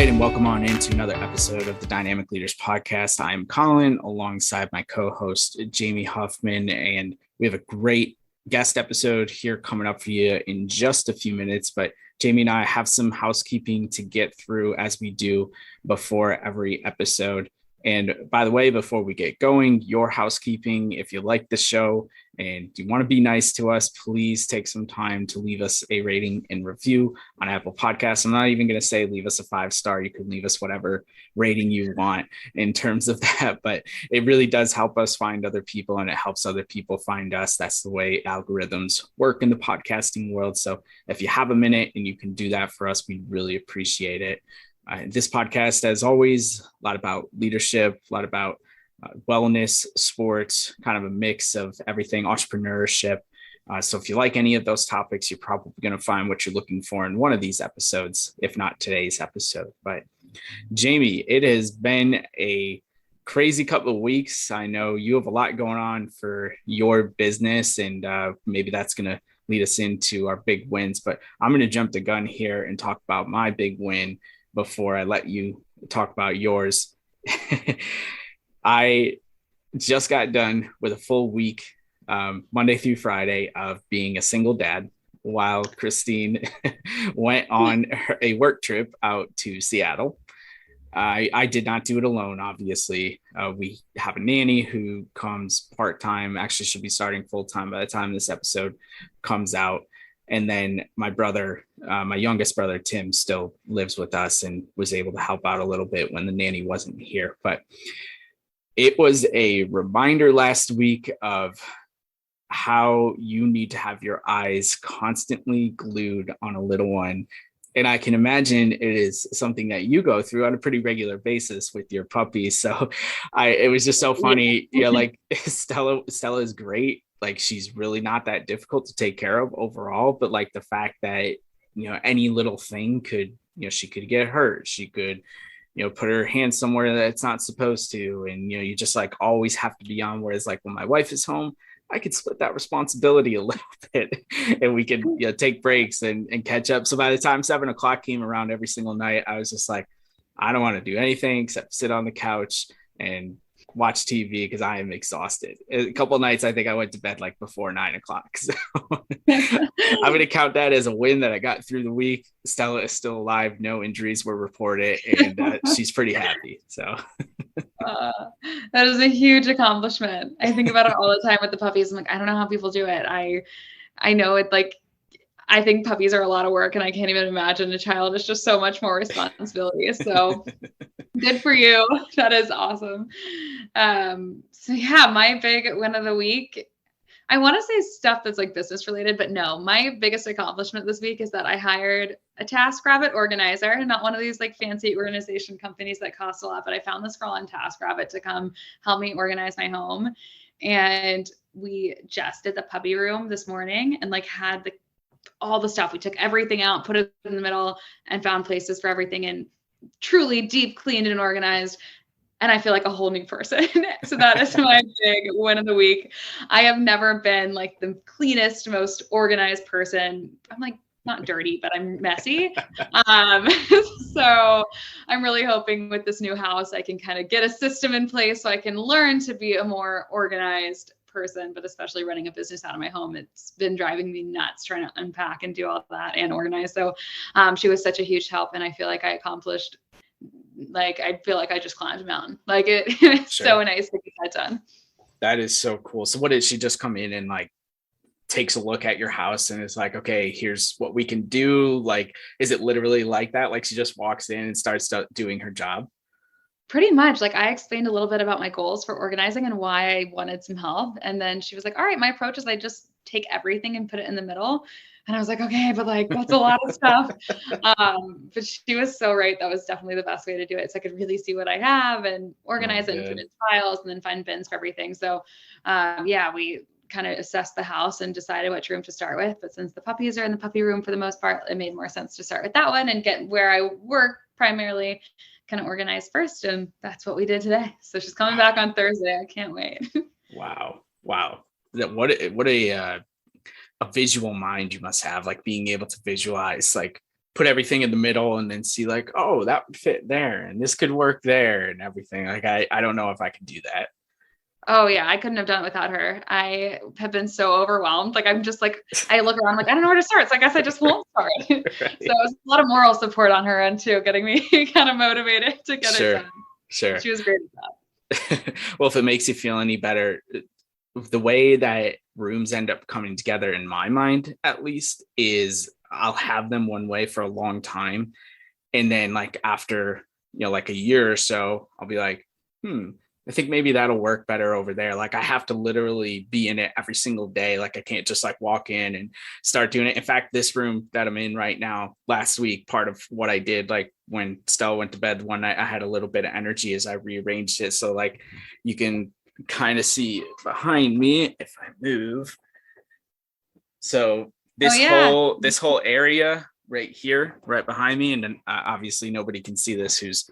right, and welcome on into another episode of the Dynamic Leaders Podcast. I'm Colin, alongside my co-host Jamie Huffman, and we have a great guest episode here coming up for you in just a few minutes. But Jamie and I have some housekeeping to get through, as we do before every episode. And by the way, before we get going, your housekeeping, if you like the show and you want to be nice to us, please take some time to leave us a rating and review on Apple Podcasts. I'm not even going to say leave us a 5-star. You can leave us whatever rating you want in terms of that, but it really does help us find other people, and it helps other people find us. That's the way algorithms work in the podcasting world. So if you have a minute and you can do that for us, we really appreciate it. This podcast, as always, a lot about leadership, a lot about wellness, sports, kind of a mix of everything, entrepreneurship. So if you like any of those topics, you're probably going to find what you're looking for in one of these episodes, if not today's episode. But Jamie, it has been a crazy couple of weeks. I know you have a lot going on for your business, and maybe that's going to lead us into our big wins. But I'm going to jump the gun here and talk about my big win before I let you talk about yours. I just got done with a full week, Monday through Friday, of being a single dad while Christine went on a work trip out to Seattle. I did not do it alone, obviously. We have a nanny who comes part-time, actually should be starting full-time by the time this episode comes out. And then my brother, my youngest brother, Tim, still lives with us and was able to help out a little bit when the nanny wasn't here. But it was a reminder last week of how you need to have your eyes constantly glued on a little one. And I can imagine it is something that you go through on a pretty regular basis with your puppies. So it was just so funny. You know, like Stella is great. Like, she's really not that difficult to take care of overall, but like the fact that, you know, any little thing could, you know, she could get hurt. She could, you know, put her hand somewhere that's not supposed to. And, you know, you just like always have to be on. Whereas like when my wife is home, I could split that responsibility a little bit and we could, you know, take breaks and catch up. So by the time 7:00 came around every single night, I was just like, I don't want to do anything except sit on the couch and watch TV because I am exhausted. A couple of nights, I think I went to bed like before 9:00. So I'm going to count that as a win that I got through the week. Stella is still alive. No injuries were reported, and she's pretty happy. So that is a huge accomplishment. I think about it all the time with the puppies. I'm like, I don't know how people do it. I know it, like, I think puppies are a lot of work, and I can't even imagine a child is just so much more responsibility. So good for you. That is awesome. So yeah, my big win of the week, I want to say stuff that's like business related, but no, my biggest accomplishment this week is that I hired a TaskRabbit organizer, not one of these like fancy organization companies that cost a lot, but I found this girl on TaskRabbit to come help me organize my home. And we just did the puppy room this morning and like had all the stuff. We took everything out, put it in the middle, and found places for everything, and truly deep cleaned and organized. And I feel like a whole new person. So that is my big win of the week. I have never been like the cleanest, most organized person. I'm like not dirty, but I'm messy. So I'm really hoping with this new house, I can kind of get a system in place so I can learn to be a more organized person, but especially running a business out of my home. It's been driving me nuts trying to unpack and do all that and organize. So she was such a huge help. And I feel like I accomplished, like, I feel like I just climbed a mountain. Like it's Sure. So nice to get that done. That is so cool. So what did she just come in and like takes a look at your house and is like, okay, here's what we can do? Like, is it literally like that? Like she just walks in and starts doing her job? Pretty much. Like, I explained a little bit about my goals for organizing and why I wanted some help. And then she was like, all right, my approach is I just take everything and put it in the middle. And I was like, okay, but like, that's a lot of stuff. But she was so right. That was definitely the best way to do it. So I could really see what I have and organize it and put it in files and then find bins for everything. So yeah, we kind of assessed the house and decided which room to start with. But since the puppies are in the puppy room for the most part, it made more sense to start with that one and get where I work primarily kind of organized first. And that's what we did today. So she's coming back on Thursday. I can't wait. Wow. What a visual mind you must have, like being able to visualize like put everything in the middle and then see like, oh, that would fit there and this could work there and everything. Like I don't know if I can do that. Oh yeah, I couldn't have done it without her. I have been so overwhelmed. Like I'm just like, I look around like I don't know where to start. So I guess I just won't start. So Right. it was a lot of moral support on her end too, getting me kind of motivated to get it done. Sure. She was great at that. Well, if it makes you feel any better, the way that rooms end up coming together in my mind, at least, is I'll have them one way for a long time. And then like after, like a year or so, I'll be like, I think maybe that'll work better over there. Like I have to literally be in it every single day. Like I can't just like walk in and start doing it. In fact, this room that I'm in right now, last week, part of what I did, like when Stella went to bed one night, I had a little bit of energy as I rearranged it. So like you can kind of see behind me if I move. So this whole area right here, right behind me, and then obviously nobody can see this who's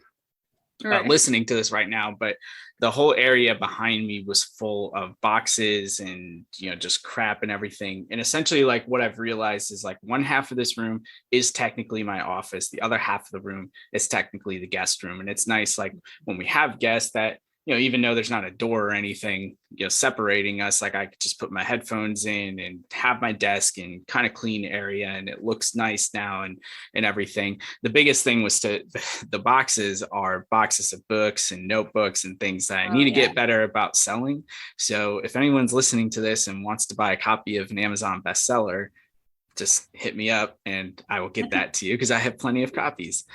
listening to this right now, but the whole area behind me was full of boxes and just crap and everything. And essentially like what I've realized is like one half of this room is technically my office, the other half of the room is technically the guest room. And it's nice like when we have guests that even though there's not a door or anything, separating us, like I could just put my headphones in and have my desk and kind of clean area, and it looks nice now and everything. The biggest thing was the boxes are boxes of books and notebooks and things that I need to get better about selling. So if anyone's listening to this and wants to buy a copy of an Amazon bestseller, just hit me up and I will get that to you because I have plenty of copies.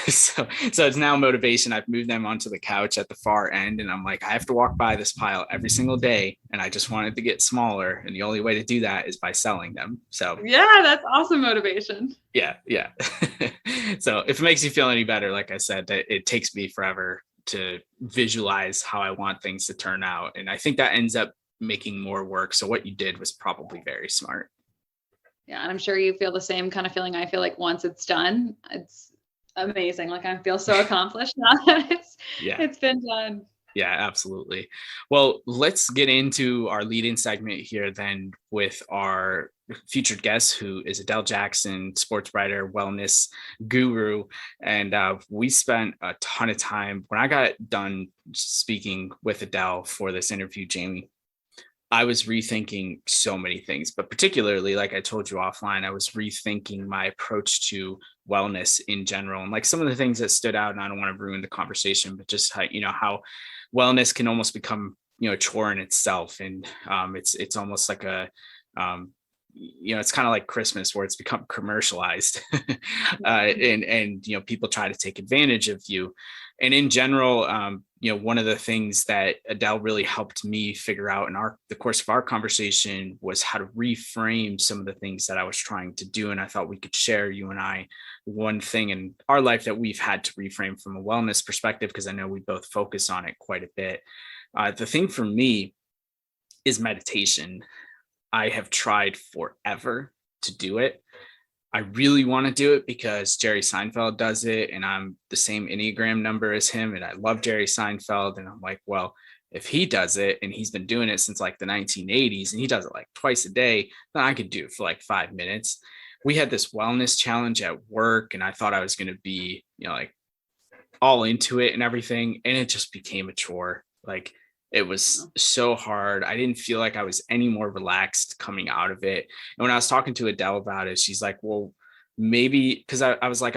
So it's now motivation. I've moved them onto the couch at the far end and I'm like, I have to walk by this pile every single day. And I just wanted to get smaller. And the only way to do that is by selling them. So yeah, that's awesome motivation. Yeah. So if it makes you feel any better, like I said, that it takes me forever to visualize how I want things to turn out. And I think that ends up making more work. So what you did was probably very smart. Yeah, and I'm sure you feel the same kind of feeling I feel like once it's done, it's amazing. Like I feel so accomplished now that it's been done. Yeah, absolutely. Well, let's get into our lead-in segment here then with our featured guest, who is Adele Jackson, sports writer, wellness guru. And we spent a ton of time when I got done speaking with Adele for this interview, Jamie. I was rethinking so many things, but particularly, like I told you offline, I was rethinking my approach to wellness in general. And like some of the things that stood out, and I don't want to ruin the conversation, but just how wellness can almost become, a chore in itself. And it's almost like a, it's kind of like Christmas where it's become commercialized and people try to take advantage of you. And in general, one of the things that Adele really helped me figure out in the course of our conversation was how to reframe some of the things that I was trying to do. And I thought we could share, you and I, one thing in our life that we've had to reframe from a wellness perspective, because I know we both focus on it quite a bit. The thing for me is meditation. I have tried forever to do it. I really want to do it because Jerry Seinfeld does it and I'm the same Enneagram number as him. And I love Jerry Seinfeld. And I'm like, well, if he does it and he's been doing it since like the 1980s and he does it like twice a day, then I could do it for like 5 minutes. We had this wellness challenge at work and I thought I was going to be, like all into it and everything. And it just became a chore. Like it was so hard. I didn't feel like I was any more relaxed coming out of it. And when I was talking to Adele about it, she's like, well, maybe because I was like,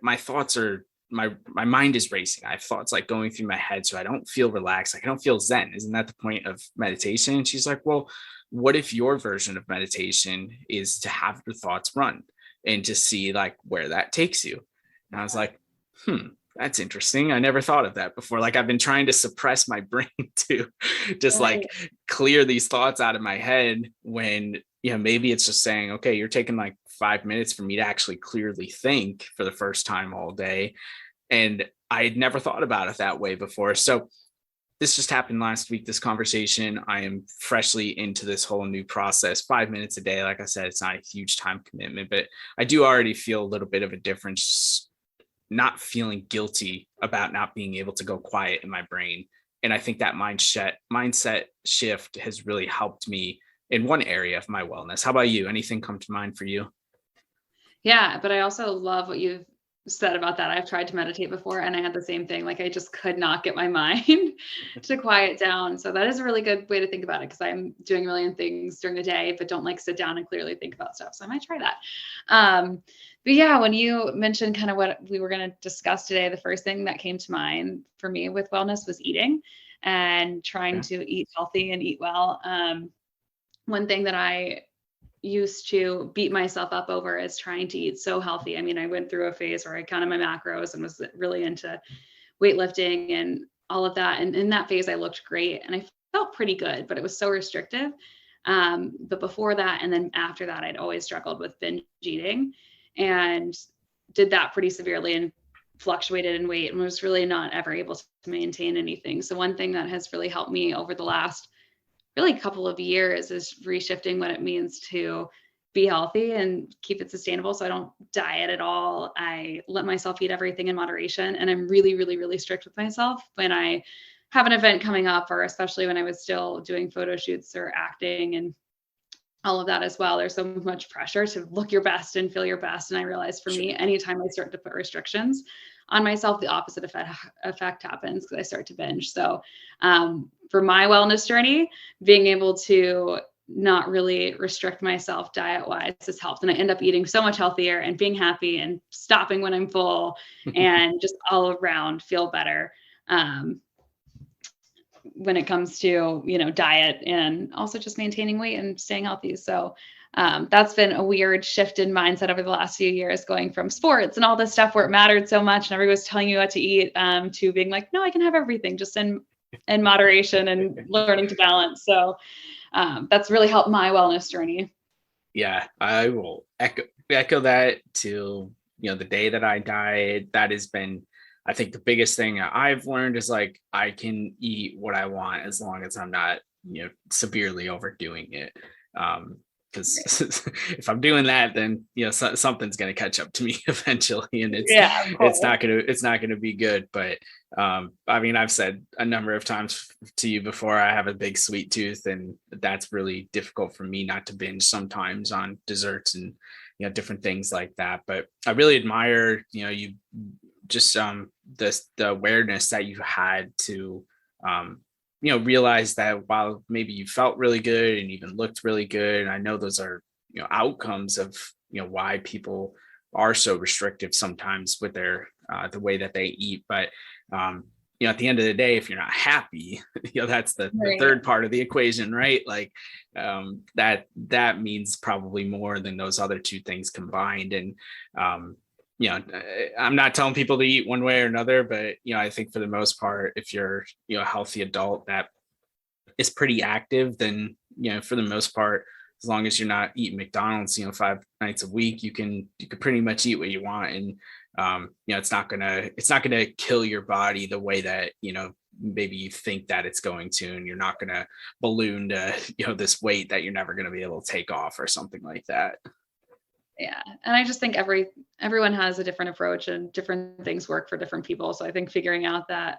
my thoughts are, my mind is racing. I have thoughts like going through my head. So I don't feel relaxed. Like I don't feel zen. Isn't that the point of meditation? And she's like, well, what if your version of meditation is to have your thoughts run and just see like where that takes you? And I was like, that's interesting. I never thought of that before. Like I've been trying to suppress my brain to just like clear these thoughts out of my head when, maybe it's just saying, okay, you're taking like 5 minutes for me to actually clearly think for the first time all day. And I had never thought about it that way before. So this just happened last week, this conversation. I am freshly into this whole new process, 5 minutes a day. Like I said, it's not a huge time commitment, but I do already feel a little bit of a difference not feeling guilty about not being able to go quiet in my brain. And I think that mindset shift has really helped me in one area of my wellness. How about you? Anything come to mind for you? Yeah, but I also love what you've said about that. I've tried to meditate before and I had the same thing. Like I just could not get my mind to quiet down. So that is a really good way to think about it because I'm doing a million things during the day, but don't like sit down and clearly think about stuff. So I might try that. But yeah, when you mentioned kind of what we were going to discuss today, the first thing that came to mind for me with wellness was eating and trying to eat healthy and eat well. One thing that I used to beat myself up over is trying to eat so healthy. I mean, I went through a phase where I counted my macros and was really into weightlifting and all of that. And in that phase, I looked great and I felt pretty good, but it was so restrictive. But before that, and then after that, I'd always struggled with binge eating and did that pretty severely and fluctuated in weight and was really not ever able to maintain anything. So one thing that has really helped me over the last really couple of years is reshifting what it means to be healthy and keep it sustainable. So I don't diet at all. I let myself eat everything in moderation. And I'm really, really, really strict with myself when I have an event coming up, or especially when I was still doing photo shoots or acting and all of that as well. There's so much pressure to look your best and feel your best. And I realized for me, anytime I start to put restrictions on myself, the opposite effect happens because I start to binge. So for my wellness journey, being able to not really restrict myself diet wise has helped. And I end up eating so much healthier and being happy and stopping when I'm full and just all around feel better. When it comes to, diet and also just maintaining weight and staying healthy. So that's been a weird shift in mindset over the last few years, going from sports and all this stuff where it mattered so much and everybody was telling you what to eat, to being like, no, I can have everything just in moderation and learning to balance. So that's really helped my wellness journey. Yeah, I will echo that to, the day that I died. That has been, I think, the biggest thing I've learned is like, I can eat what I want as long as I'm not, severely overdoing it. Because if I'm doing that, then something's going to catch up to me eventually, and it's not gonna be good. But I mean, I've said a number of times to you before, I have a big sweet tooth, and that's really difficult for me not to binge sometimes on desserts and different things like that. But I really admire you just the awareness that you had to realize that while maybe you felt really good and even looked really good, and I know those are outcomes of why people are so restrictive sometimes with their the way that they eat, but at the end of the day, if you're not happy, that's the third part of the equation, right? Like that means probably more than those other two things combined. And I'm not telling people to eat one way or another, but I think for the most part, if you're a healthy adult that is pretty active, then for the most part, as long as you're not eating McDonald's 5 nights a week, you can pretty much eat what you want, and it's not gonna kill your body the way that maybe you think that it's going to, and you're not gonna balloon to this weight that you're never gonna be able to take off or something like that. Yeah. And I just think everyone has a different approach and different things work for different people. So I think figuring out that,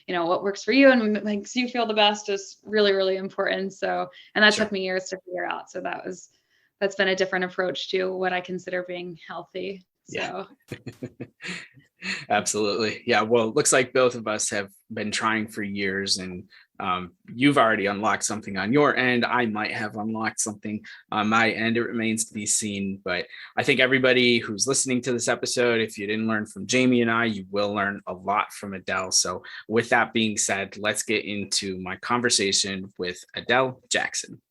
what works for you and makes you feel the best is really, really important. So, and that took me years to figure out. So that's been a different approach to what I consider being healthy. So. Yeah. Absolutely. Yeah. Well, it looks like both of us have been trying for years, and you've already unlocked something on your end. I might have unlocked something on my end. It remains to be seen. But I think everybody who's listening to this episode, if you didn't learn from Jamie and I, you will learn a lot from Adele. So with that being said, let's get into my conversation with Adele Jackson.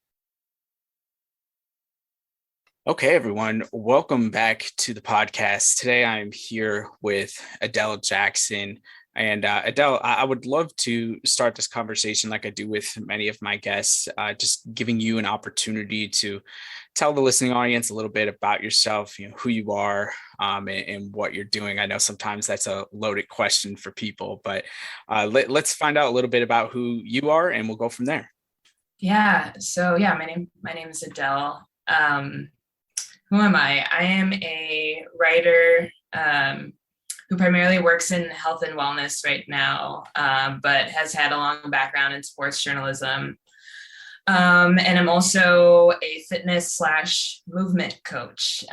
Okay, everyone, welcome back to the podcast. Today I'm here with Adele Jackson. And Adele, I would love to start this conversation like I do with many of my guests, just giving you an opportunity to tell the listening audience a little bit about yourself, who you are, and what you're doing. I know sometimes that's a loaded question for people, but let's find out a little bit about who you are, and we'll go from there. Yeah. So my name is Adele. Who am I? I am a writer who primarily works in health and wellness right now, but has had a long background in sports journalism. And I'm also a fitness / movement coach.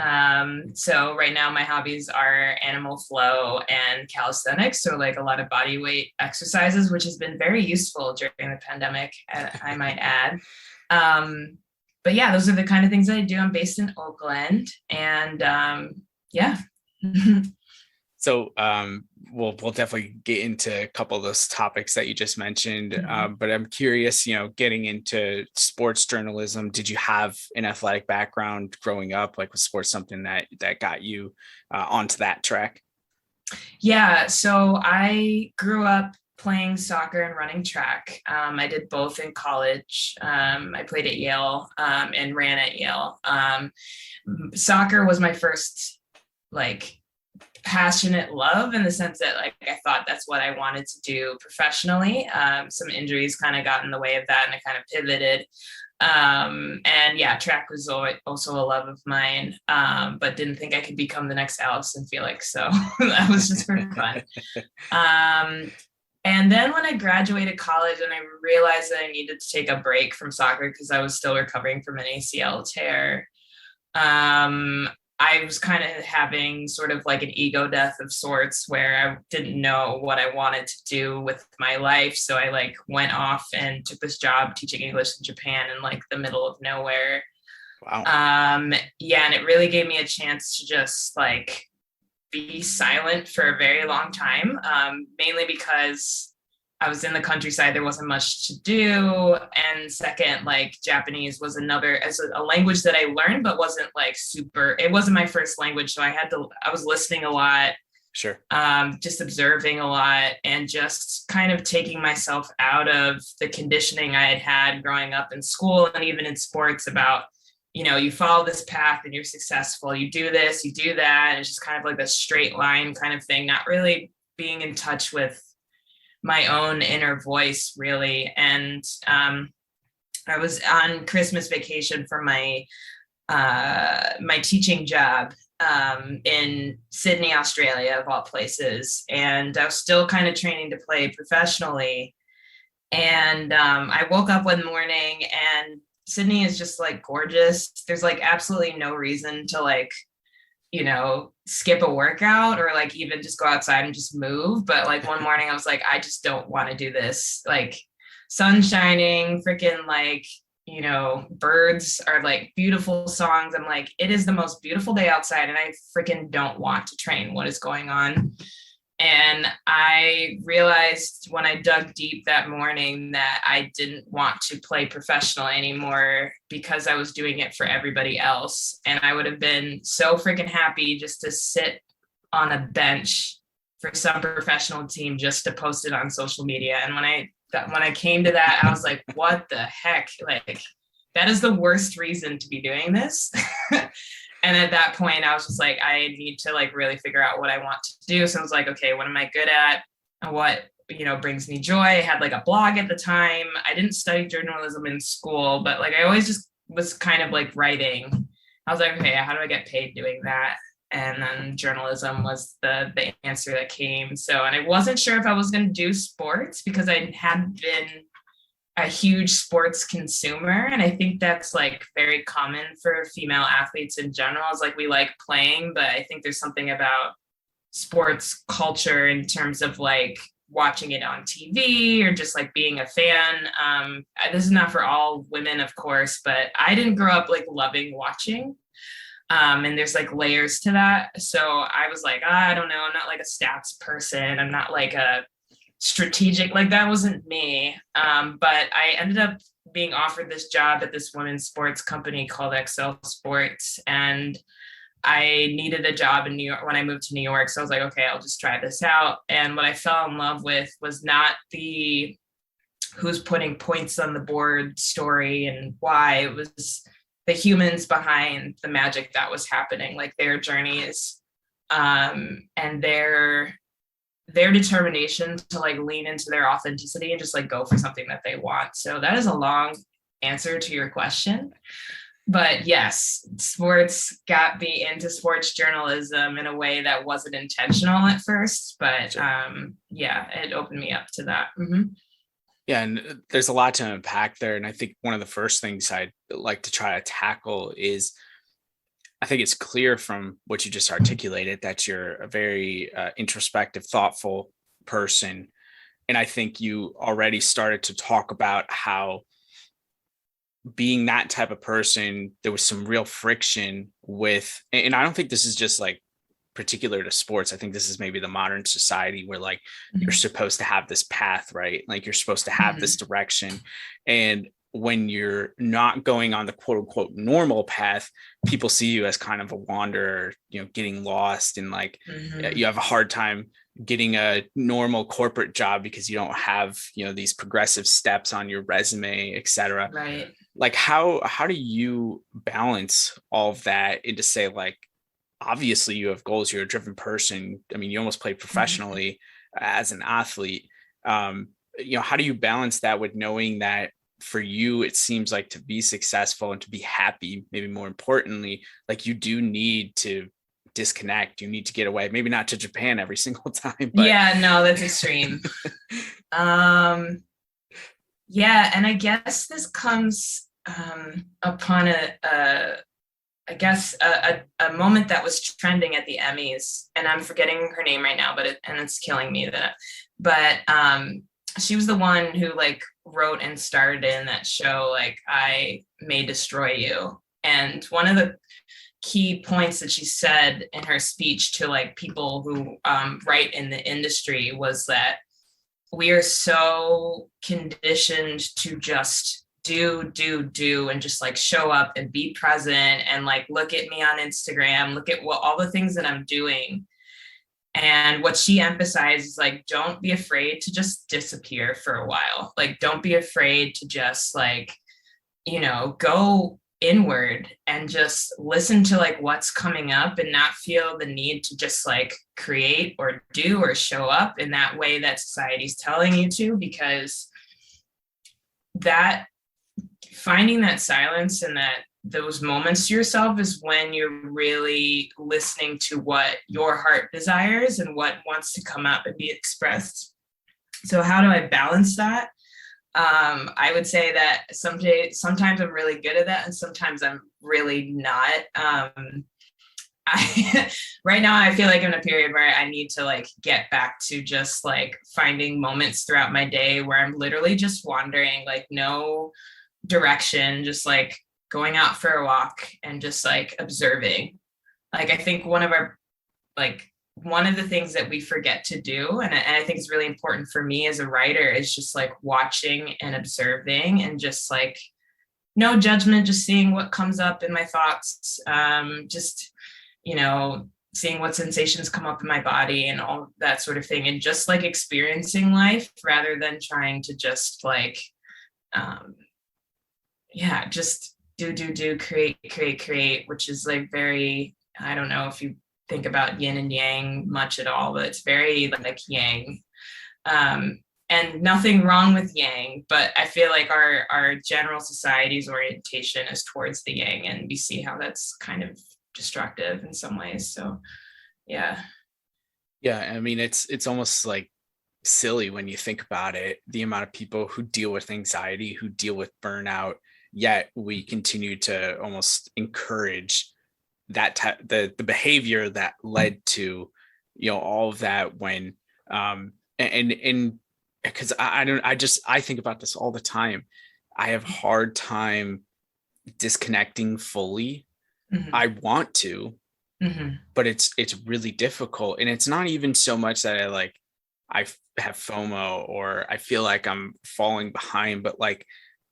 So right now my hobbies are animal flow and calisthenics. So like a lot of body weight exercises, which has been very useful during the pandemic, I might add. But yeah, those are the kind of things I do. I'm based in Oakland, and yeah. So we'll definitely get into a couple of those topics that you just mentioned. But I'm curious, getting into sports journalism, did you have an athletic background growing up? Like, was sports something that got you onto that track? Yeah, so I grew up playing soccer and running track. I did both in college. I played at Yale and ran at Yale. Soccer was my first like passionate love, in the sense that like I thought that's what I wanted to do professionally. Some injuries kind of got in the way of that, and I kind of pivoted. And yeah, track was also a love of mine, but didn't think I could become the next Allison Felix, so that was just for fun. And then when I graduated college and I realized that I needed to take a break from soccer because I was still recovering from an ACL tear, I was kind of having sort of like an ego death of sorts, where I didn't know what I wanted to do with my life. So I like went off and took this job teaching English in Japan in like the middle of nowhere. Wow. Yeah, and it really gave me a chance to just like be silent for a very long time, mainly because I was in the countryside, there wasn't much to do. And second, like Japanese was as a language that I learned, but wasn't like super, it wasn't my first language. So I was listening a lot, Sure. Just observing a lot, and just kind of taking myself out of the conditioning I had growing up in school and even in sports about, you follow this path and you're successful, you do this, you do that. And it's just kind of like a straight line kind of thing, not really being in touch with my own inner voice, really. And I was on Christmas vacation for my teaching job in Sydney, Australia, of all places. And I was still kind of training to play professionally. And I woke up one morning, and Sydney is just like gorgeous. There's like absolutely no reason to like, skip a workout or like even just go outside and just move. But like one morning I was like, I just don't want to do this. Like sun shining, freaking like, birds are like beautiful songs. I'm like, it is the most beautiful day outside and I freaking don't want to train. What is going on? And I realized when I dug deep that morning that I didn't want to play professional anymore because I was doing it for everybody else. And I would have been so freaking happy just to sit on a bench for some professional team just to post it on social media. And when I came to that, I was like, what the heck? Like, that is the worst reason to be doing this. And at that point, I was just like, I need to like really figure out what I want to do. So I was like, okay, what am I good at? And what, brings me joy? I had like a blog at the time. I didn't study journalism in school, but like I always just was kind of like writing. I was like, okay, how do I get paid doing that? And then journalism was the answer that came. So, and I wasn't sure if I was going to do sports because I had been a huge sports consumer. And I think that's like very common for female athletes in general, is like we like playing, but I think there's something about sports culture in terms of like watching it on TV or just like being a fan. This is not for all women, of course, but I didn't grow up like loving watching. And there's like layers to that. So I was like, I don't know. I'm not like a stats person. I'm not like a strategic, like that wasn't me. But I ended up being offered this job at this women's sports company called Excel Sports. And I needed a job in New York when I moved to New York. So I was like, okay, I'll just try this out. And what I fell in love with was not the who's putting points on the board story and why. It was the humans behind the magic that was happening, like their journeys, and their determination to like lean into their authenticity and just like go for something that they want. So that is a long answer to your question. But yes, sports got me into sports journalism in a way that wasn't intentional at first, but yeah, it opened me up to that. Mm-hmm. Yeah, and there's a lot to unpack there. And I think one of the first things I'd like to try to tackle is, I think it's clear from what you just articulated that you're a very introspective, thoughtful person. And I think you already started to talk about how being that type of person, there was some real friction with, and I don't think this is just like particular to sports. I think this is maybe the modern society where like you're Mhm. supposed to have this path, right? Like you're supposed to have this Mhm. direction. And when you're not going on the quote unquote normal path, people see you as kind of a wanderer, getting lost, and like Mhm. you have a hard time getting a normal corporate job because you don't have, these progressive steps on your resume, et cetera. Right. Like how do you balance all of that and to say like, obviously you have goals, you're a driven person. I mean, you almost played Mhm. professionally as an athlete. um how do you balance that with knowing that for you it seems like to be successful and to be happy, maybe more importantly, like you do need to disconnect, you need to get away, maybe not to Japan every single time, but Yeah, no, that's extreme. Um, yeah, and I guess this comes upon I guess a moment that was trending at the Emmys, and I'm forgetting her name right now, but it's killing me that. But she was the one who like wrote and starred in that show, like I May Destroy You, and one of the key points that she said in her speech to like people who write in the industry was that we are so conditioned to just do and just like show up and be present and like look at me on Instagram, look at what all the things that I'm doing. And what she emphasizes, like, don't be afraid to just disappear for a while. Like, don't be afraid to just like, go inward and just listen to like what's coming up and not feel the need to just like create or do or show up in that way that society's telling you to, because that finding that silence and that those moments to yourself is when you're really listening to what your heart desires and what wants to come up and be expressed. So how do I balance that? I would say that sometimes I'm really good at that, and sometimes I'm really not. I right now I feel like I'm in a period where I need to like get back to just like finding moments throughout my day where I'm literally just wandering, like no direction, just like going out for a walk and just like observing. Like I think one of the things that we forget to do, and I think it's really important for me as a writer, is just like watching and observing and just like no judgment, just seeing what comes up in my thoughts, just seeing what sensations come up in my body and all that sort of thing, and just like experiencing life rather than trying to just like just do, create, which is like very, I don't know if you think about yin and yang much at all, but it's very like yang. And nothing wrong with yang, but I feel like our general society's orientation is towards the yang, and we see how that's kind of destructive in some ways. So yeah. yeah, I mean, it's almost like silly when you think about it, the amount of people who deal with anxiety, who deal with burnout, yet we continue to almost encourage that the behavior that led to all of that. When and because I don't, I think about this all the time. I have hard time disconnecting fully. Mm-hmm. I want to, Mm-hmm. but it's really difficult. And it's not even so much that I have FOMO or I feel like I'm falling behind, but like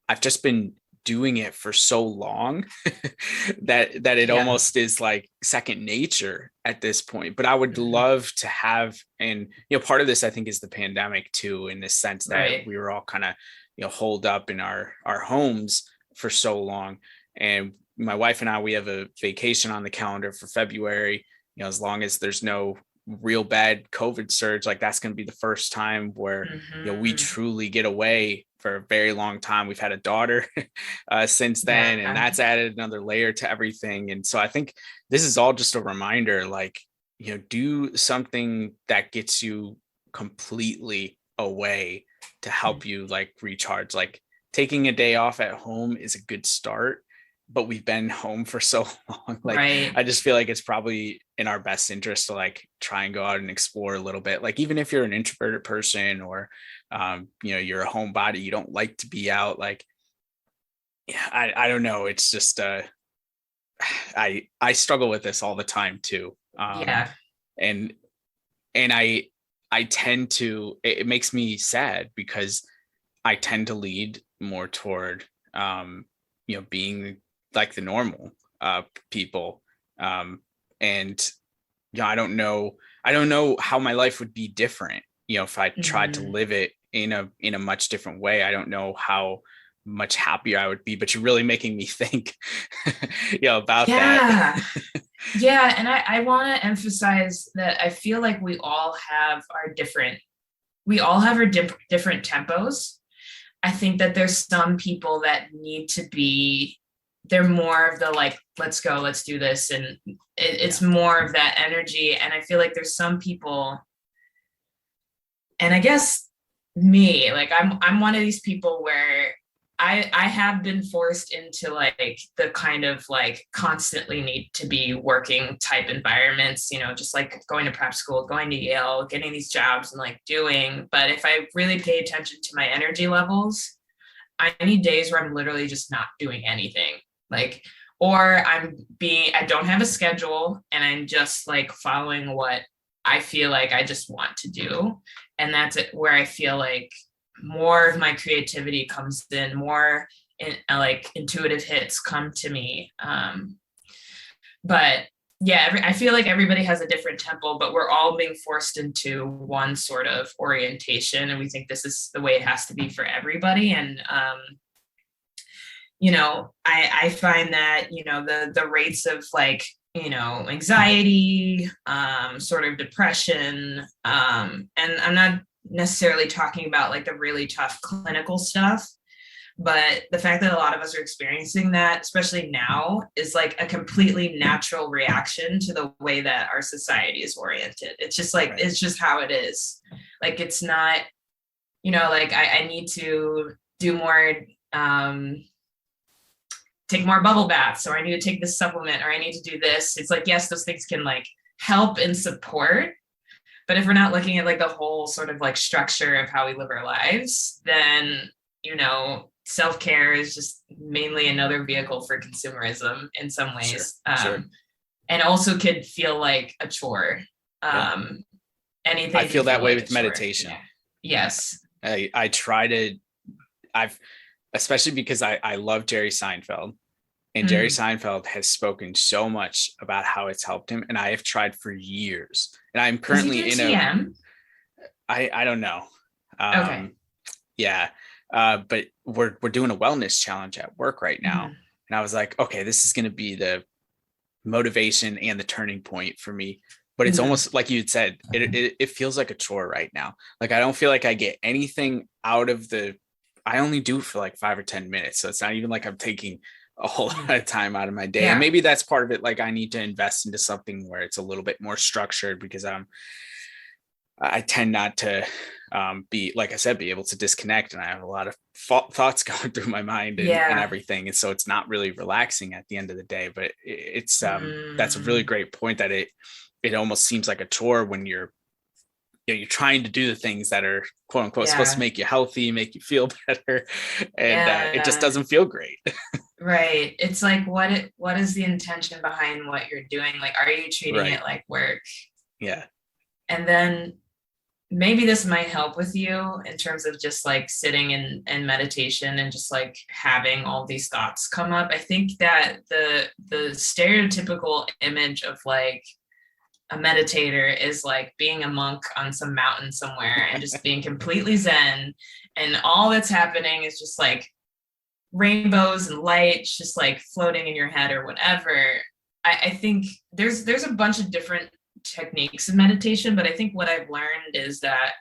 I've just been doing it for so long that it Yeah. almost is like second nature at this point. But I would Mm-hmm. love to have, and part of this I think is the pandemic too, in the sense that Right. we were all kind of holed up in our homes for so long. And my wife and I, we have a vacation on the calendar for February. As long as there's no real bad COVID surge, like that's going to be the first time where we Mm-hmm. truly get away for a very long time. We've had a daughter since then, and Yeah. that's added another layer to everything. And so I think this is all just a reminder, like, do something that gets you completely away to help you like recharge. Like taking a day off at home is a good start, but we've been home for so long. Like Right. I just feel like it's probably in our best interest to like try and go out and explore a little bit. Like even if you're an introverted person or you're a homebody, you don't like to be out. Like yeah, I don't know. It's just I struggle with this all the time too. Yeah. And I tend to, it makes me sad because I tend to lead more toward being like the normal people. And I don't know how my life would be different, if I tried to live it in a much different way. I don't know how much happier I would be, but you're really making me think about that. Yeah. And I want to emphasize that I feel like we all have our different tempos. I think that there's some people that need to be, they're more of the like, let's go, let's do this. And it's more of that energy. And I feel like there's some people, and I guess me, like I'm one of these people where I have been forced into like the kind of like constantly need to be working type environments, just like going to prep school, going to Yale, getting these jobs and like doing. But if I really pay attention to my energy levels, I need days where I'm literally just not doing anything. Like, or I don't have a schedule and I'm just like following what I feel like I just want to do. And that's it, where I feel like more of my creativity comes in, more like intuitive hits come to me. But yeah, I feel like everybody has a different tempo, but we're all being forced into one sort of orientation. And we think this is the way it has to be for everybody. And, I find that, the rates of like, anxiety, sort of depression, and I'm not necessarily talking about like the really tough clinical stuff, but the fact that a lot of us are experiencing that, especially now, is like a completely natural reaction to the way that our society is oriented. It's just like, right. It's just how it is. Like, it's not, like I need to do more, take more bubble baths, or I need to take this supplement, or I need to do this. It's like, yes, those things can like help and support. But if we're not looking at like the whole sort of like structure of how we live our lives, then, self-care is just mainly another vehicle for consumerism in some ways. Sure. And also could feel like a chore. Anything. I feel that way with meditation. Yeah. Yes. I try to, especially because I love Jerry Seinfeld, and Jerry Seinfeld has spoken so much about how it's helped him. And I have tried for years, and I'm currently in TM? I don't know. Okay. Yeah. But we're doing a wellness challenge at work right now. And I was like, okay, this is going to be the motivation and the turning point for me. But it's almost like you said, it feels like a chore right now. Like, I don't feel like I get anything out of I only do it for like 5 or 10 minutes. So it's not even like I'm taking a whole lot of time out of my day. Yeah. And maybe that's part of it. Like, I need to invest into something where it's a little bit more structured, because I tend not to be, like I said, be able to disconnect. And I have a lot of thoughts going through my mind and everything. And so it's not really relaxing at the end of the day, but it's that's a really great point, that it almost seems like a chore when you're trying to do the things that are quote unquote supposed to make you healthy, make you feel better. And it just doesn't feel great. Right. It's like, what is the intention behind what you're doing? Like, are you treating it like work? Yeah. And then maybe this might help with you in terms of just like sitting in meditation and just like having all these thoughts come up. I think that the stereotypical image of like a meditator is like being a monk on some mountain somewhere and just being completely zen, and all that's happening is just like rainbows and lights just like floating in your head or whatever. I think there's a bunch of different techniques of meditation, but I think what I've learned is that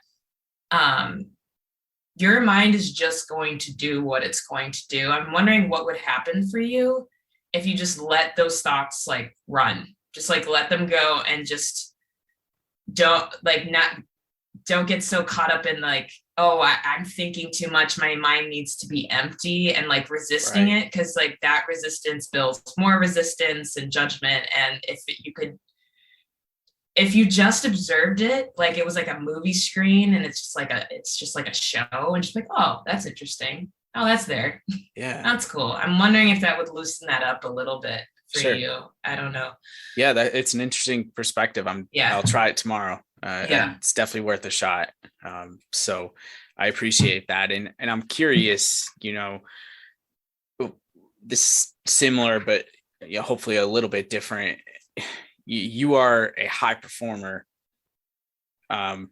your mind is just going to do what it's going to do. I'm wondering what would happen for you if you just let those thoughts like run. Just like let them go, and just don't get so caught up in like oh, I'm thinking too much. My mind needs to be empty and like resisting it, because like that resistance builds more resistance and judgment. And if you just observed it, like it was like a movie screen and it's just like a show, and just like, oh, that's interesting. Oh, that's there. Yeah. That's cool. I'm wondering if that would loosen that up a little bit for Sure. you. I don't know. Yeah, it's an interesting perspective. I'll try it tomorrow. It's definitely worth a shot. So I appreciate that. And I'm curious, this similar, but hopefully a little bit different. You are a high performer, not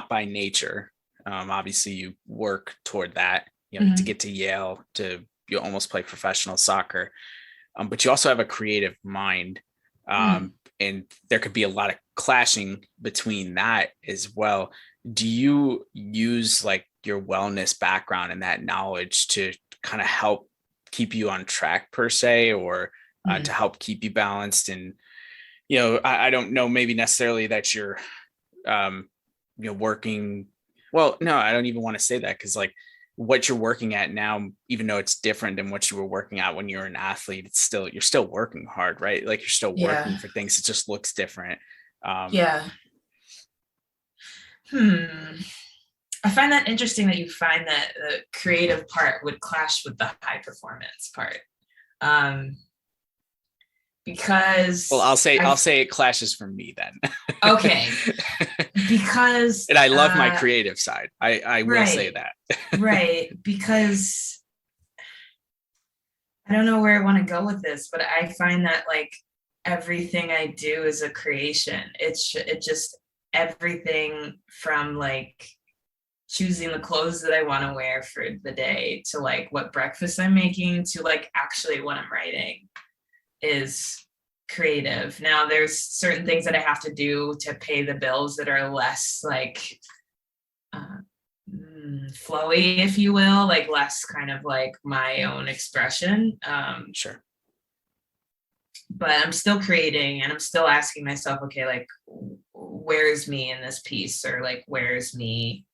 by nature. Obviously you work toward that, to get to Yale, you almost play professional soccer. But you also have a creative mind. And there could be a lot of clashing between that as well. Do you use like your wellness background and that knowledge to kind of help keep you on track per se, or to help keep you balanced? And, I don't know, maybe necessarily that you're, working. Well, no, I don't even want to say that, because like what you're working at now, even though it's different than what you were working at when you were an athlete, you're still working hard, right? Like you're still working for things. It just looks different. I find that interesting that you find that the creative part would clash with the high performance part. Because I'll say it clashes for me then. Okay. Because and I love my creative side. I will say that. Right. Because I don't know where I want to go with this, but I find that like everything I do is a creation. It just everything from like choosing the clothes that I want to wear for the day, to like what breakfast I'm making, to like actually what I'm writing is creative. Now there's certain things that I have to do to pay the bills that are less like flowy, if you will, like less kind of like my own expression. Sure. But I'm still creating, and I'm still asking myself, okay, like where's me in this piece, or like where's me,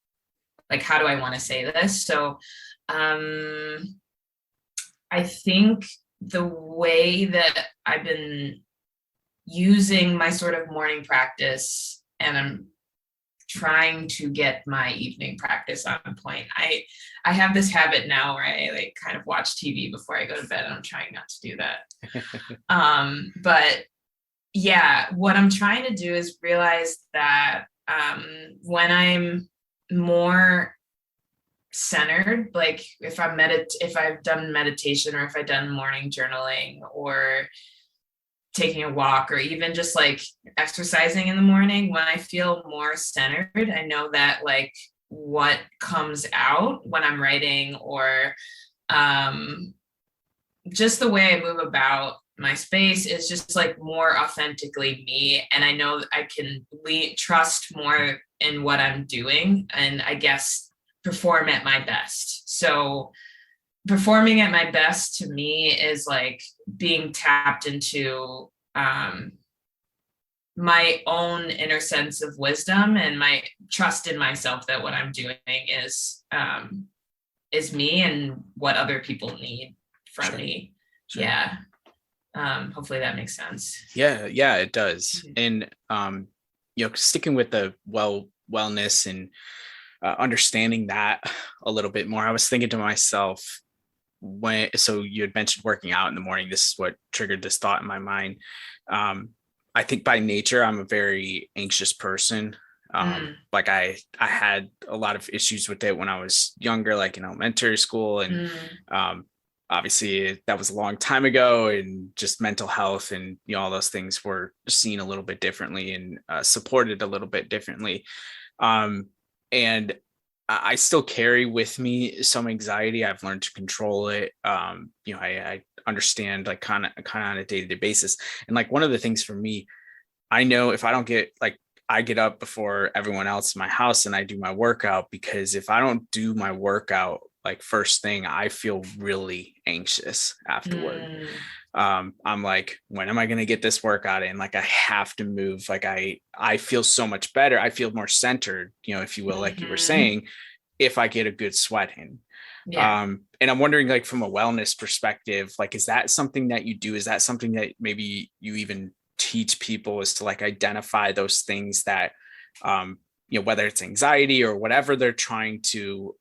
like how do I want to say this? So I think the way that I've been using my sort of morning practice, and I'm trying to get my evening practice on point. I have this habit now where I like kind of watch TV before I go to bed, and I'm trying not to do that. But yeah, what I'm trying to do is realize that when I'm more centered, like if I've done meditation, or if I've done morning journaling, or taking a walk, or even just like exercising in the morning, when I feel more centered, I know that like what comes out when I'm writing, or just the way I move about my space is just like more authentically me. And I know that I can trust more in what I'm doing, and I guess perform at my best. So performing at my best to me is like being tapped into my own inner sense of wisdom, and my trust in myself that what I'm doing is me, and what other people need from me. Sure. Yeah. Hopefully that makes sense. Yeah, it does. And sticking with the wellness and understanding that a little bit more, I was thinking to myself, so you had mentioned working out in the morning. This is what triggered this thought in my mind. I think by nature, I'm a very anxious person. Like I had a lot of issues with it when I was younger, like in elementary school. And obviously that was a long time ago, and just mental health and, all those things were seen a little bit differently, and supported a little bit differently. And I still carry with me some anxiety. I've learned to control it. I understand like kind of on a day-to-day basis. And like one of the things for me, I know if I don't I get up before everyone else in my house and I do my workout, because if I don't do my workout like first thing, I feel really anxious afterward. I'm like, when am I going to get this workout in? Like, I have to move. Like, I feel so much better. I feel more centered, if you will, like you were saying, if I get a good sweat in. Yeah. And I'm wondering, like, from a wellness perspective, like, is that something that you do? Is that something that maybe you even teach people, is to like identify those things that, whether it's anxiety or whatever they're trying to,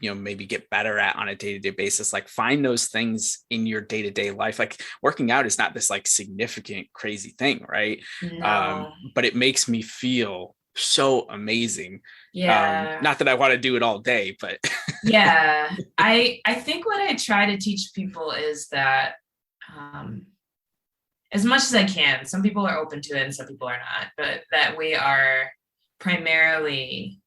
maybe get better at on a day-to-day basis, like find those things in your day-to-day life. Like, working out is not this like significant, crazy thing, right? No. But it makes me feel so amazing. Yeah. Not that I want to do it all day, but yeah. I think what I try to teach people is that, as much as I can, some people are open to it and some people are not, but that we are primarily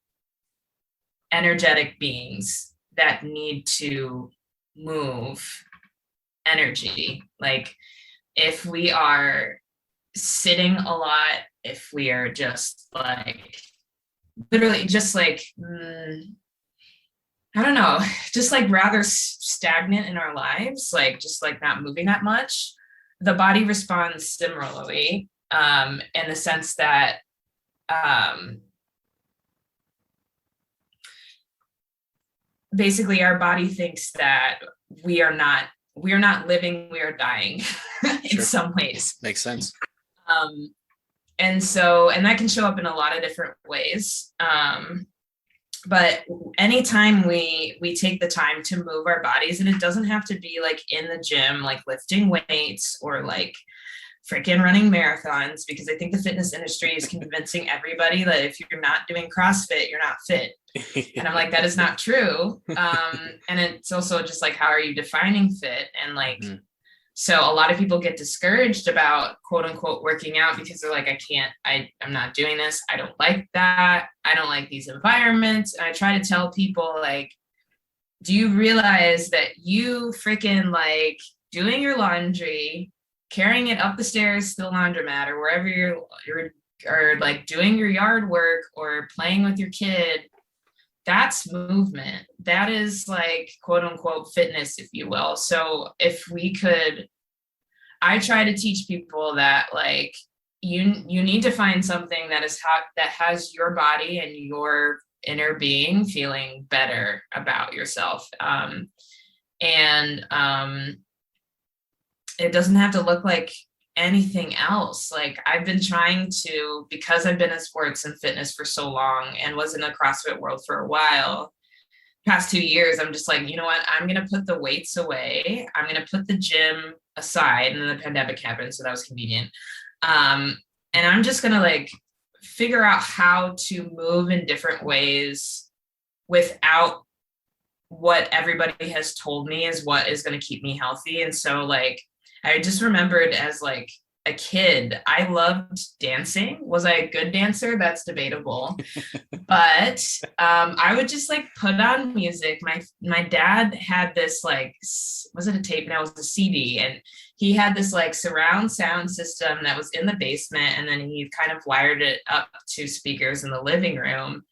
energetic beings that need to move energy. Like, if we are sitting a lot, if we are just like literally just like I don't know, just like rather stagnant in our lives, like just like not moving that much, the body responds similarly, in the sense that basically our body thinks that we are not living, we are dying in some ways. Makes sense. And that can show up in a lot of different ways. But anytime we take the time to move our bodies, and it doesn't have to be like in the gym, like lifting weights or like freaking running marathons, because I think the fitness industry is convincing everybody that if you're not doing CrossFit, you're not fit. And I'm like, that is not true. And it's also just like, how are you defining fit? And like, so a lot of people get discouraged about quote unquote working out because they're like, I'm not doing this. I don't like that. I don't like these environments. And I try to tell people, like, do you realize that you freaking like doing your laundry, carrying it up the stairs to the laundromat or wherever you're or like doing your yard work or playing with your kid, that's movement. That is like quote unquote fitness, if you will. So if we could, I try to teach people that like you need to find something that has your body and your inner being feeling better about yourself. It doesn't have to look like anything else. Like, I've been trying to, because I've been in sports and fitness for so long and was in the CrossFit world for a while, past 2 years, I'm just like, you know what, I'm going to put the weights away. I'm going to put the gym aside. And then the pandemic happened, so that was convenient. And I'm just going to like figure out how to move in different ways without what everybody has told me is what is going to keep me healthy. And so like, I just remembered as like a kid, I loved dancing. Was I a good dancer? That's debatable. But I would just like put on music. My dad had this like, was it a tape? No, it was a CD. And he had this like surround sound system that was in the basement. And then he kind of wired it up to speakers in the living room.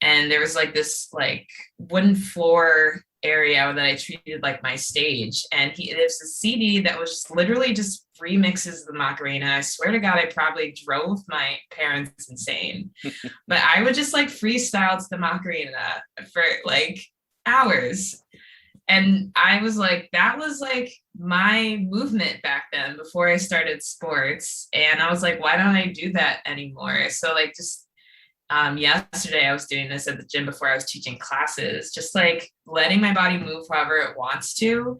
And there was like this like wooden floor area that I treated like my stage. And there's a CD that was just literally just remixes the Macarena. I swear to God, I probably drove my parents insane. But I would just like freestyle to the Macarena for like hours. And I was like, that was like my movement back then before I started sports. And I was like, why don't I do that anymore? So like just yesterday I was doing this at the gym before I was teaching classes, just like letting my body move however it wants to.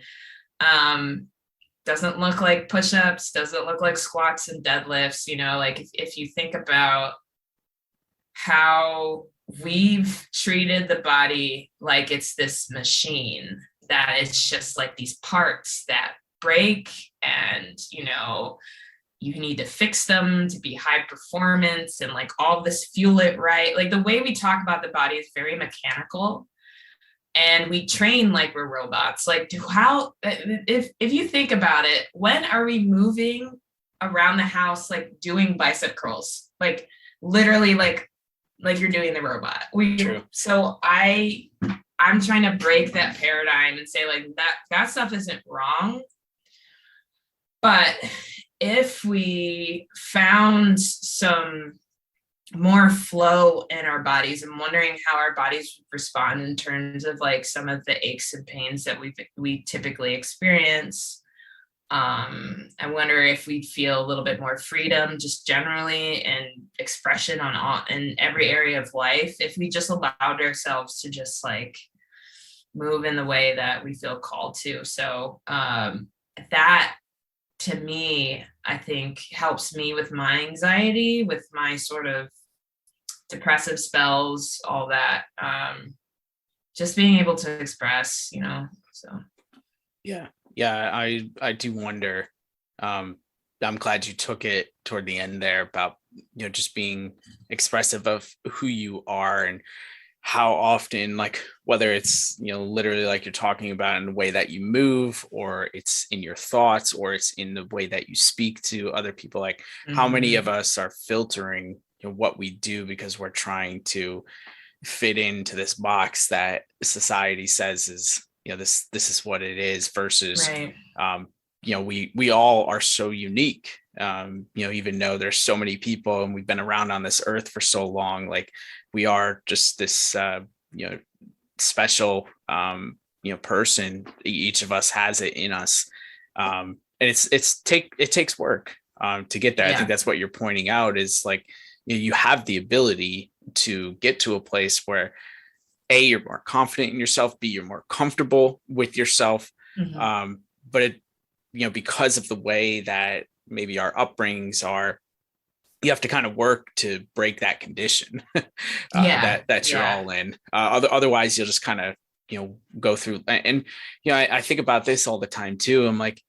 Doesn't look like push-ups, doesn't look like squats and deadlifts, like if you think about how we've treated the body like it's this machine, that it's just like these parts that break and, you need to fix them to be high performance and like all this fuel it right. Like the way we talk about the body is very mechanical and we train like we're robots. Like if you think about it, when are we moving around the house, like doing bicep curls, like literally like you're doing the robot? True. So I I'm trying to break that paradigm and say like that stuff isn't wrong. But if we found some more flow in our bodies, I'm wondering how our bodies respond in terms of like some of the aches and pains that we typically experience. I wonder if we'd feel a little bit more freedom just generally and expression in every area of life if we just allowed ourselves to just like move in the way that we feel called to. So that to me, I think helps me with my anxiety, with my sort of depressive spells, all that. Just being able to express, so. Yeah. I do wonder. I'm glad you took it toward the end there about, just being expressive of who you are and how often, like, whether it's, literally like you're talking about in the way that you move, or it's in your thoughts, or it's in the way that you speak to other people, like how many of us are filtering what we do because we're trying to fit into this box that society says is, this is what it is, versus right. We all are so unique, even though there's so many people and we've been around on this earth for so long, like we are just this special person. Each of us has it in us, and it takes work to get there. I think that's what you're pointing out, is like you have the ability to get to a place where A, you're more confident in yourself, B, you're more comfortable with yourself. But it, because of the way that maybe our upbringings are, you have to kind of work to break that condition that you're all in. Otherwise you'll just kind of, go through. And, I think about this all the time too. I'm like,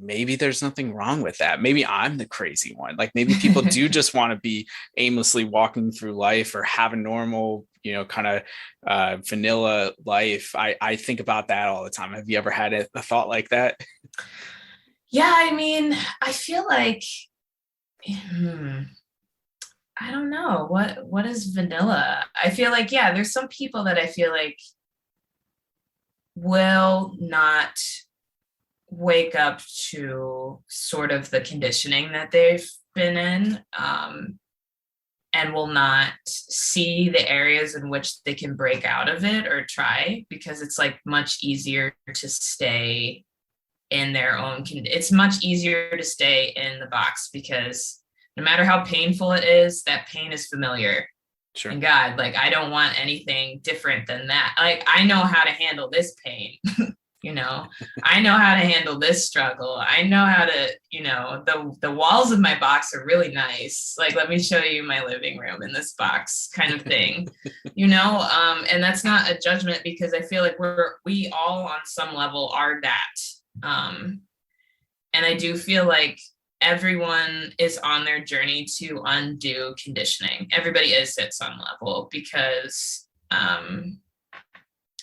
maybe there's nothing wrong with that. Maybe I'm the crazy one. Like maybe people do just want to be aimlessly walking through life or have a normal, kind of vanilla life. I think about that all the time. Have you ever had a thought like that? Yeah, I mean, I feel like, I don't know, what is vanilla? I feel like, there's some people that I feel like will not wake up to sort of the conditioning that they've been in, and will not see the areas in which they can break out of it or try, because it's like much easier to stay in their own it's much easier to stay in the box, because no matter how painful it is, that pain is familiar. Sure. And God, like, I don't want anything different than that. Like, I know how to handle this pain. I know how to handle this struggle. I know how to, the walls of my box are really nice. Like, let me show you my living room in this box, kind of thing, and that's not a judgment, because I feel like we all on some level are that. And I do feel like everyone is on their journey to undo conditioning. Everybody is at some level, because,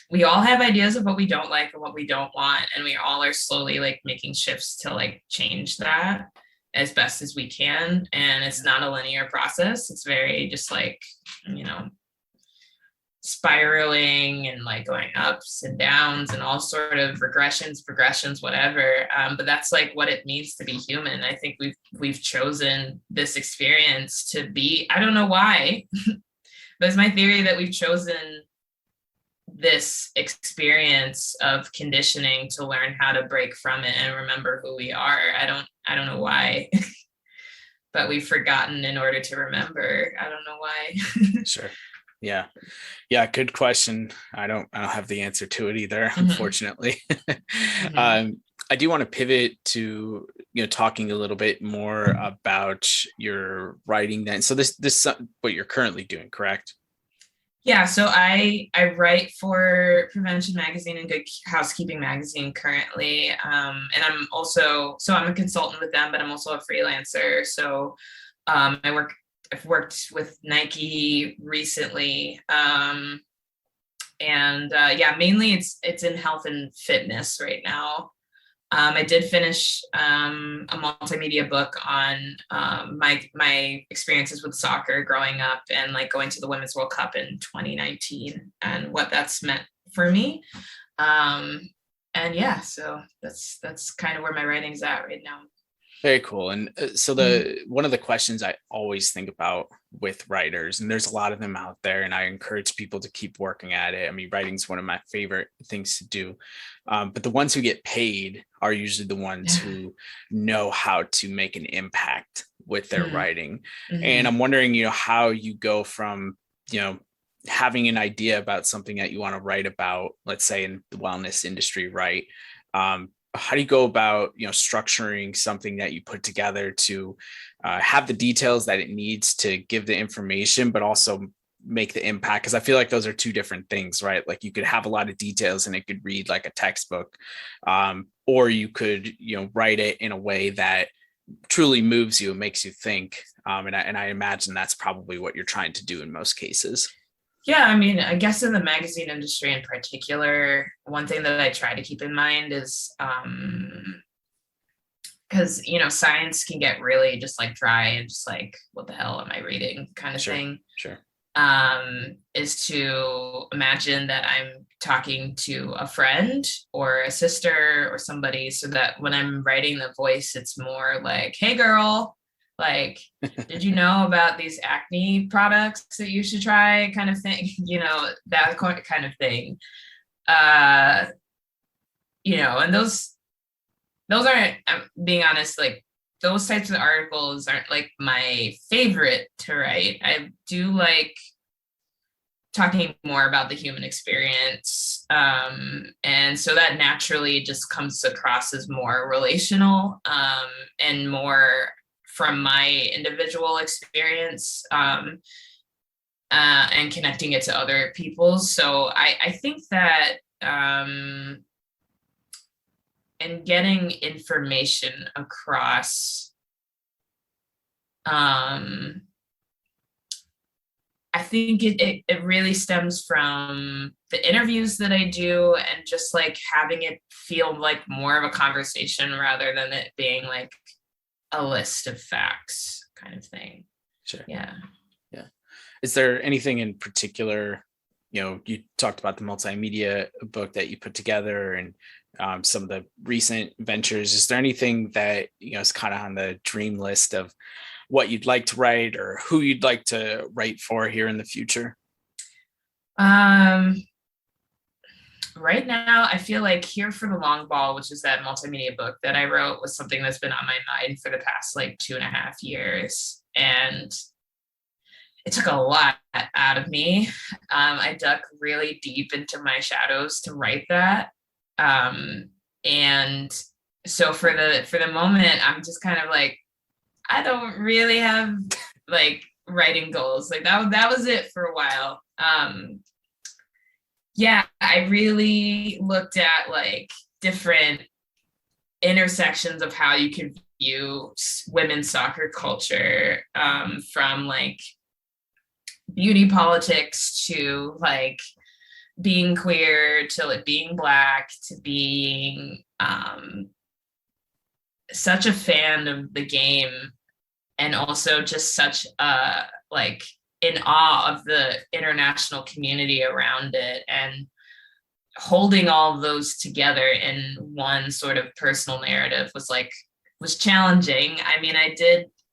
we all have ideas of what we don't like and what we don't want. And we all are slowly like making shifts to like change that as best as we can. And it's not a linear process. It's very just like, spiraling and like going ups and downs and all sort of regressions, progressions, whatever. But that's like what it means to be human. I think we've chosen this experience to be, I don't know why, but it's my theory that we've chosen this experience of conditioning to learn how to break from it and remember who we are. I don't know why, but we've forgotten in order to remember. I don't know why. Sure. Yeah. Good question. I don't have the answer to it either, unfortunately. I do want to pivot to, talking a little bit more about your writing then. So this what you're currently doing, correct? Yeah, so I write for Prevention Magazine and Good Housekeeping Magazine currently, and I'm a consultant with them, but I'm also a freelancer. So I've worked with Nike recently, and mainly it's in health and fitness right now. I did finish a multimedia book on my experiences with soccer growing up and like going to the Women's World Cup in 2019 and what that's meant for me. And yeah, so that's kind of where my writing's at right now. Very cool. And so one of the questions I always think about with writers, and there's a lot of them out there, and I encourage people to keep working at it. I mean, writing's one of my favorite things to do. But the ones who get paid are usually the ones who know how to make an impact with their writing. And I'm wondering, how you go from, having an idea about something that you want to write about, let's say in the wellness industry, right? How do you go about structuring something that you put together to have the details that it needs to give the information, but also make the impact? Because I feel like those are two different things, right? Like you could have a lot of details and it could read like a textbook, or you could write it in a way that truly moves you and makes you think, and I imagine that's probably what you're trying to do in most cases. Yeah, I mean, I guess in the magazine industry in particular, one thing that I try to keep in mind is because, science can get really just like dry and just like, what the hell am I reading kind of thing. Sure. Is to imagine that I'm talking to a friend or a sister or somebody, so that when I'm writing the voice, it's more like, hey, girl. Like, did you know about these acne products that you should try kind of thing, that kind of thing. And those aren't, I'm being honest, like those types of articles aren't like my favorite to write. I do like talking more about the human experience. And so that naturally just comes across as more relational and more from my individual experience and connecting it to other people's. So I think that and getting information across, I think it really stems from the interviews that I do and just like having it feel like more of a conversation rather than it being like a list of facts kind of thing. Sure. Yeah. Is there anything in particular, you talked about the multimedia book that you put together and some of the recent ventures. Is there anything that, is kind of on the dream list of what you'd like to write or who you'd like to write for here in the future? Right now, I feel like Here for the Long Ball, which is that multimedia book that I wrote, was something that's been on my mind for the past like 2.5 years. And it took a lot out of me. I dug really deep into my shadows to write that. And so for the moment, I'm just kind of like, I don't really have like writing goals. Like that was it for a while. Yeah, I really looked at like different intersections of how you can view women's soccer culture, from like beauty politics to like being queer to like being Black to being such a fan of the game, and also just such a like in awe of the international community around it, and holding all of those together in one sort of personal narrative was challenging. I mean,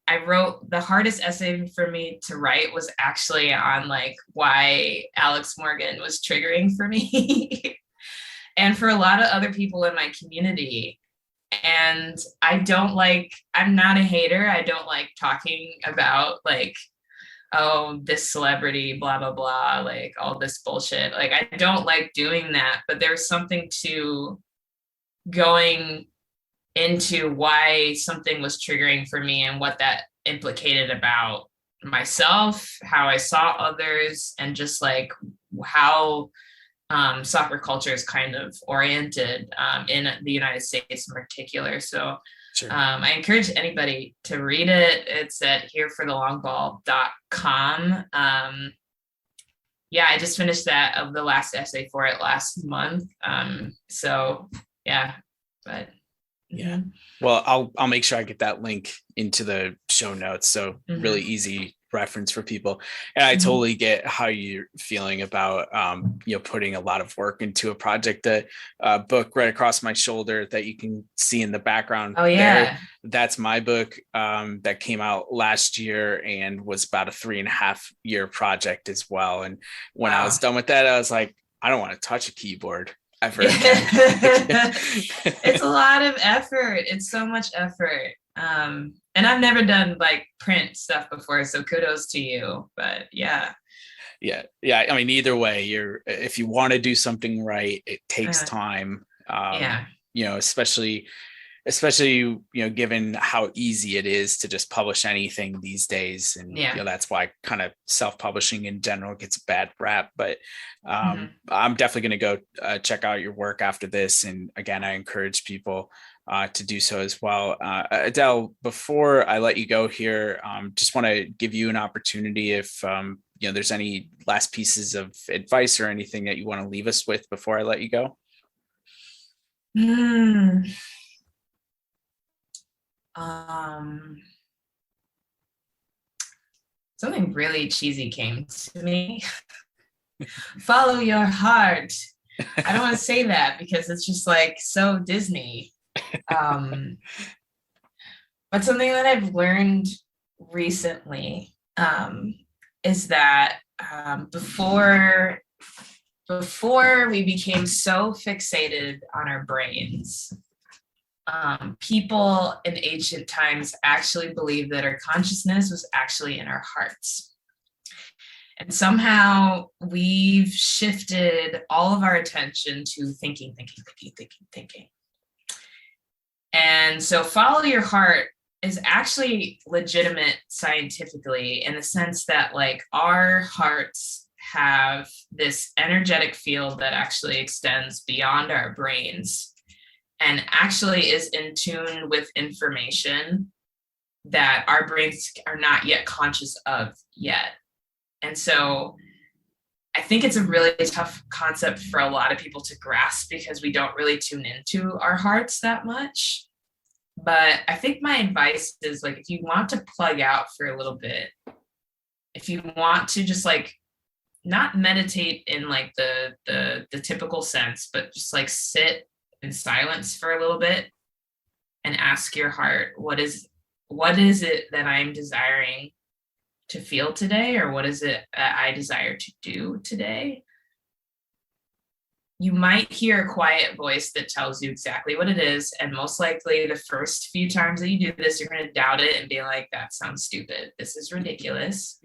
I wrote the hardest essay for me to write was actually on like why Alex Morgan was triggering for me and for a lot of other people in my community. And I'm not a hater. I don't like talking about like, oh, this celebrity, blah, blah, blah, like all this bullshit. Like, I don't like doing that, but there's something to going into why something was triggering for me and what that implicated about myself, how I saw others, and just like how soccer culture is kind of oriented in the United States in particular. So sure. I encourage anybody to read it. It's at hereforthelongball.com. Yeah, I just finished the last essay for it last month. So yeah, but Yeah. Well, I'll make sure I get that link into the show notes. So really easy reference for people. And I totally get how you're feeling about, putting a lot of work into a project. The book right across my shoulder that you can see in the background. Oh yeah. That's my book that came out last year and was about a 3.5-year project as well. And when I was done with that, I was like, I don't want to touch a keyboard ever again. It's a lot of effort. It's so much effort. And I've never done like print stuff before, so kudos to you. But yeah. I mean, either way, if you want to do something right, it takes time. Especially given how easy it is to just publish anything these days. And that's why kind of self-publishing in general gets a bad rap. But I'm definitely going to go check out your work after this. And again, I encourage people to do so as well. Adele, before I let you go here, just want to give you an opportunity if there's any last pieces of advice or anything that you want to leave us with before I let you go. Something really cheesy came to me. Follow your heart. I don't want to say that because it's just like so Disney. But something that I've learned recently is that before we became so fixated on our brains, people in ancient times actually believed that our consciousness was actually in our hearts. And somehow we've shifted all of our attention to thinking. And so follow your heart is actually legitimate scientifically in the sense that like our hearts have this energetic field that actually extends beyond our brains and actually is in tune with information that our brains are not yet conscious of yet. And so I think it's a really tough concept for a lot of people to grasp because we don't really tune into our hearts that much. But I think my advice is like, if you want to plug out for a little bit, if you want to just like not meditate in like the typical sense, but just like sit in silence for a little bit and ask your heart, what is it that I'm desiring to feel today? Or what is it that I desire to do today? You might hear a quiet voice that tells you exactly what it is. And most likely the first few times that you do this, you're going to doubt it and be like, that sounds stupid. This is ridiculous.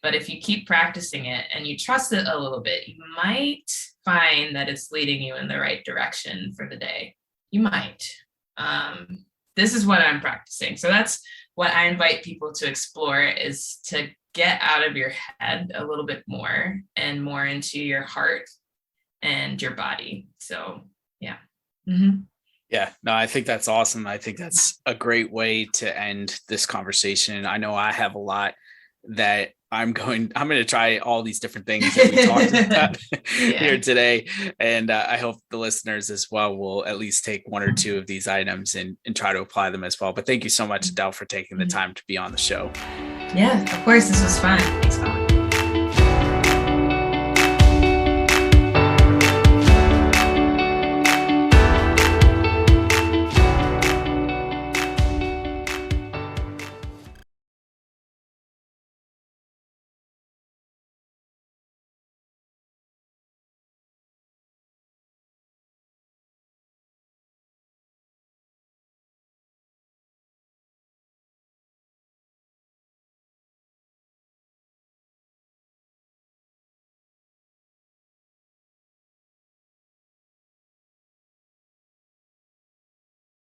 But if you keep practicing it and you trust it a little bit, you might find that it's leading you in the right direction for the day. You might. This is what I'm practicing. So that's what I invite people to explore, is to get out of your head a little bit more and more into your heart and your body. So, yeah. Yeah, no, I think that's awesome. I think that's a great way to end this conversation. I know I have a lot that I'm going to try all these different things that we talked about here today. And I hope the listeners as well will at least take one or two of these items and try to apply them as well. But thank you so much, Adele, for taking the time to be on the show. Yeah, of course. This was fun. Thanks, Colin.